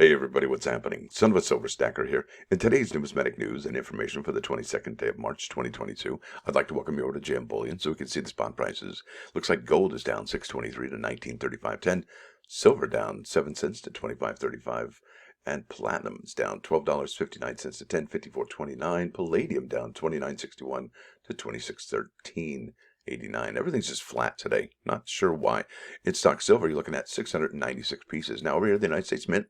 Hey everybody, what's happening? Son of a Silver Stacker here. In today's numismatic news and information for the 22nd day of March 2022, I'd like to welcome you over to JM Bullion so we can see the spot prices. Looks like gold is down 623 to 1935.10, silver down 7 cents to 25.35, and platinum is down $12.59 to 1054.29, palladium down 29.61 to 26.13. 89. Everything's just flat today. Not sure why. In stock silver, you're looking at 696 pieces. Now over here at the United States Mint,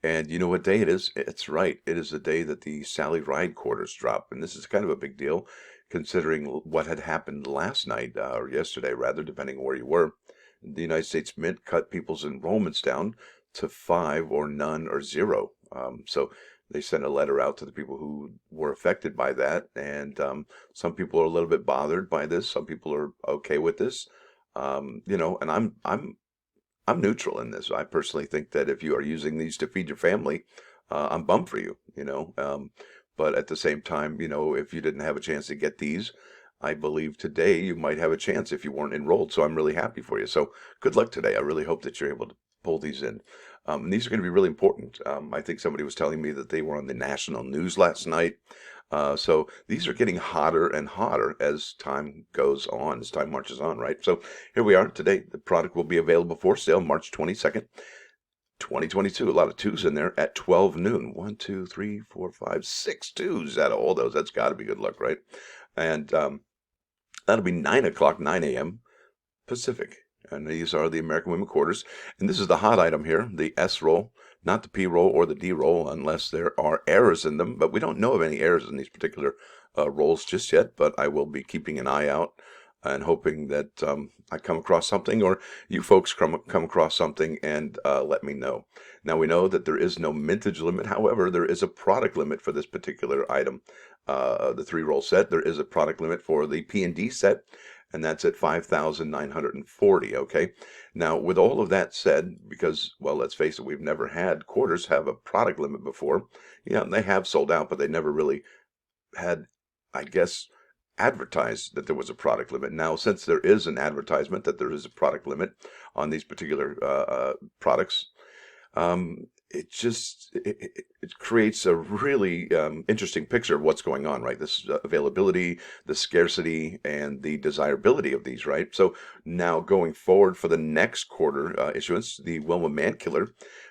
and you know what day it is? It's right. It is the day that the Salley ride quarters drop. And this is kind of a big deal considering what had happened last night, or yesterday rather, depending on where you were. The United States Mint cut people's enrollments down to 5 or none or 0. So they sent a letter out to the people who were affected by that, and some people are a little bit bothered by this. Some people are okay with this, and I'm neutral in this. I personally think that if you are using these to feed your family, I'm bummed for you. But at the same time, if you didn't have a chance to get these, I believe today you might have a chance if you weren't enrolled. So I'm really happy for you. So good luck today. I really hope that you're able to pull these in. And these are going to be really important. I think somebody was telling me that they were on the national news last night. So these are getting hotter and hotter as time goes on, as time marches on, right? So here we are today. The product will be available for sale March 22nd, 2022. A lot of twos in there at 12 noon. 1, 2, 3, 4, 5, 6 twos out of all those. That's got to be good luck, right? And that'll be 9 o'clock, 9 a.m. Pacific. And these are the American Women Quarters. And this is the hot item here, the S roll, not the P roll or the D roll, unless there are errors in them. But we don't know of any errors in these particular rolls just yet. But I will be keeping an eye out and hoping that I come across something, or you folks come across something and let me know. Now, we know that there is no mintage limit. However, there is a product limit for this particular item. The 3-roll set, there is a product limit for the P&D set, and that's at 5,940, okay? Now, with all of that said, because, well, let's face it, we've never had quarters have a product limit before. They have sold out, but they never really had, I guess, advertised that there was a product limit. Now, since there is an advertisement that there is a product limit on these particular products, it creates a really interesting picture of what's going on, right? This availability, the scarcity, and the desirability of these, right? So now going forward for the next quarter issuance, the Wilma Mankiller,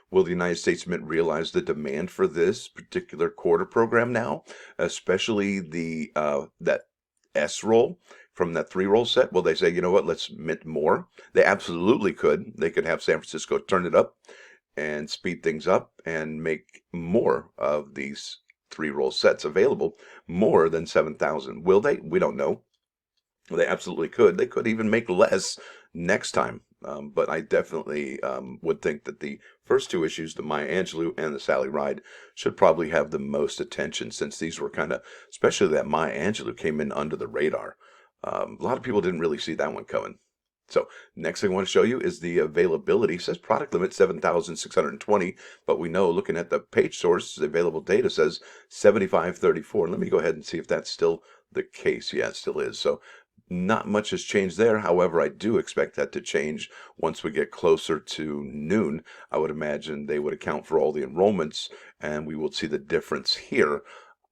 will the United States Mint realize the demand for this particular quarter program now, especially the that S roll from that 3-roll set? Will they say, you know what, let's mint more? They absolutely could. They could have San Francisco turn it up and speed things up and make more of these 3-roll sets available, more than 7,000. Will they? We don't know. They absolutely could. They could even make less next time. But I definitely would think that the first 2 issues, the Maya Angelou and the Salley Ride, should probably have the most attention, since these were kind of, especially that Maya Angelou came in under the radar. A lot of people didn't really see that one coming. So next thing I want to show you is the availability. It says product limit 7,620, but we know, looking at the page source, the available data says 7,534. Let me go ahead and see if that's still the case. Yeah, it still is. So not much has changed there. However, I do expect that to change once we get closer to noon. I would imagine they would account for all the enrollments, and we will see the difference here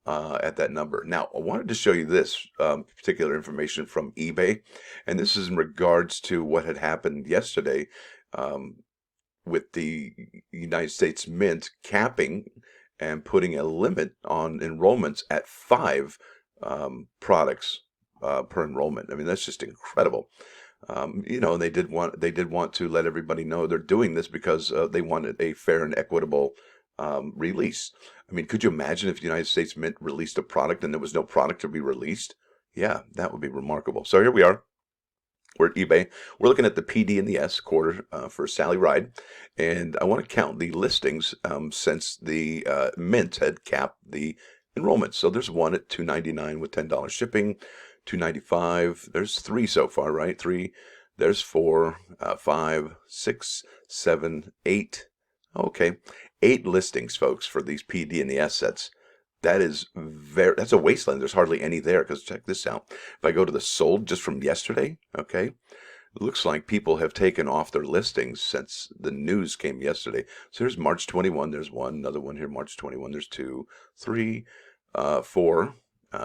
at that number. Now, I wanted to show you this particular information from eBay, and this is in regards to what had happened yesterday with the United States Mint capping and putting a limit on enrollments at 5 products per enrollment. I mean, that's just incredible. They did want to let everybody know they're doing this because they wanted a fair and equitable release. I mean, could you imagine if the United States Mint released a product and there was no product to be released? Yeah, that would be remarkable. So here we are. We're at eBay. We're looking at the PD and the S quarter for Salley Ride, and I want to count the listings since the Mint had capped the enrollment. So there's one at $2.99 with $10 shipping, $2.95. There's 3 so far, right? 3. There's 4, 5, 6, 7, 8. Okay, 8 listings, folks, for these PD and the S sets. That's a wasteland. There's hardly any there, because check this out. If I go to the sold just from yesterday, okay, It looks like people have taken off their listings since the news came yesterday. So here's March 21. There's one, another one here, March 21. There's two, three, four,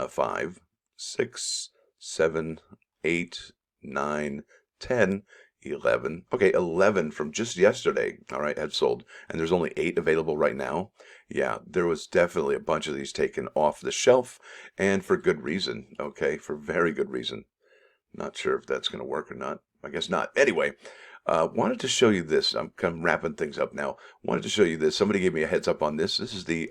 5, 6, 7, 8, 9, 10, 11. Okay, 11 from just yesterday, all right, had sold. And there's only 8 available right now. Yeah, there was definitely a bunch of these taken off the shelf, and for good reason, okay, for very good reason. Not sure if that's going to work or not. I guess not. Anyway, wanted to show you this. I'm kind of wrapping things up now. Wanted to show you this. Somebody gave me a heads up on this. This is the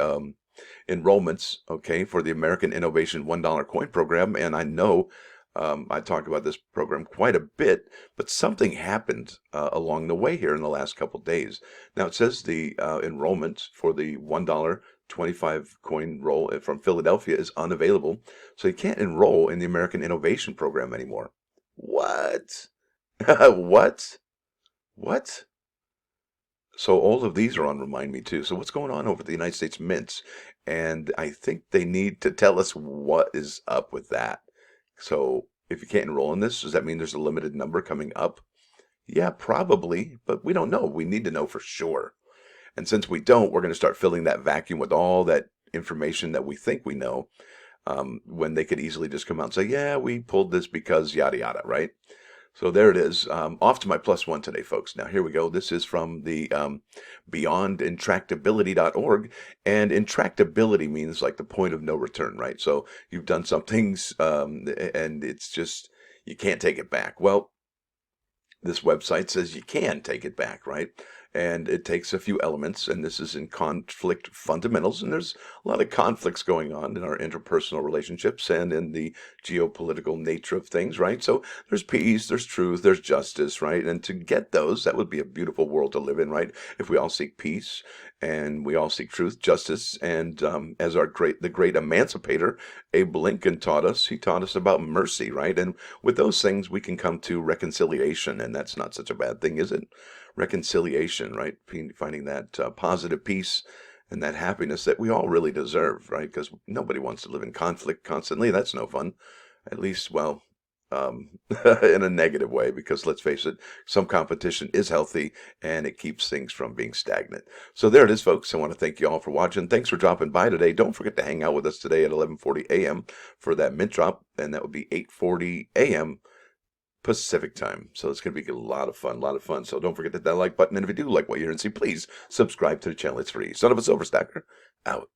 enrollments, okay, for the American Innovation $1 coin program. And I know I talked about this program quite a bit, but something happened along the way here in the last couple days. Now it says the enrollment for the $1 25 coin roll from Philadelphia is unavailable, so you can't enroll in the American Innovation Program anymore. What? What? What? So all of these are on Remind Me too. So what's going on over at the United States Mints? And I think they need to tell us what is up with that. So if you can't enroll in this, does that mean there's a limited number coming up? Yeah, probably, but we don't know. We need to know for sure. And since we don't, we're going to start filling that vacuum with all that information that we think we know, when they could easily just come out and say, yeah, we pulled this because yada yada, right? So there it is. Off to my +1 today, folks. Now here we go. This is from the beyondintractability.org, and intractability means like the point of no return, right? So you've done some things, and it's just you can't take it back. Well, this website says you can take it back, right? And it takes a few elements, and this is in conflict fundamentals, and there's a lot of conflicts going on in our interpersonal relationships and in the geopolitical nature of things, right? So there's peace, there's truth, there's justice, right? And to get those, that would be a beautiful world to live in, right? If we all seek peace and we all seek truth, justice, and as the great emancipator Abe Lincoln taught us, he taught us about mercy, right? And with those things, we can come to reconciliation, and that's not such a bad thing, is it? Reconciliation, right? Finding that positive peace and that happiness that we all really deserve, right? Because nobody wants to live in conflict constantly. That's no fun. At least, well, in a negative way, because let's face it, some competition is healthy and it keeps things from being stagnant. So there it is, folks. I want to thank you all for watching. Thanks for dropping by today. Don't forget to hang out with us today at 11:40 a.m. for that mint drop, and that would be 8:40 a.m. Pacific time. So it's going to be a lot of fun, a lot of fun. So don't forget to hit that like button. And if you do like what you hear and see, please subscribe to the channel. It's free. Son of a Silver Stacker, out.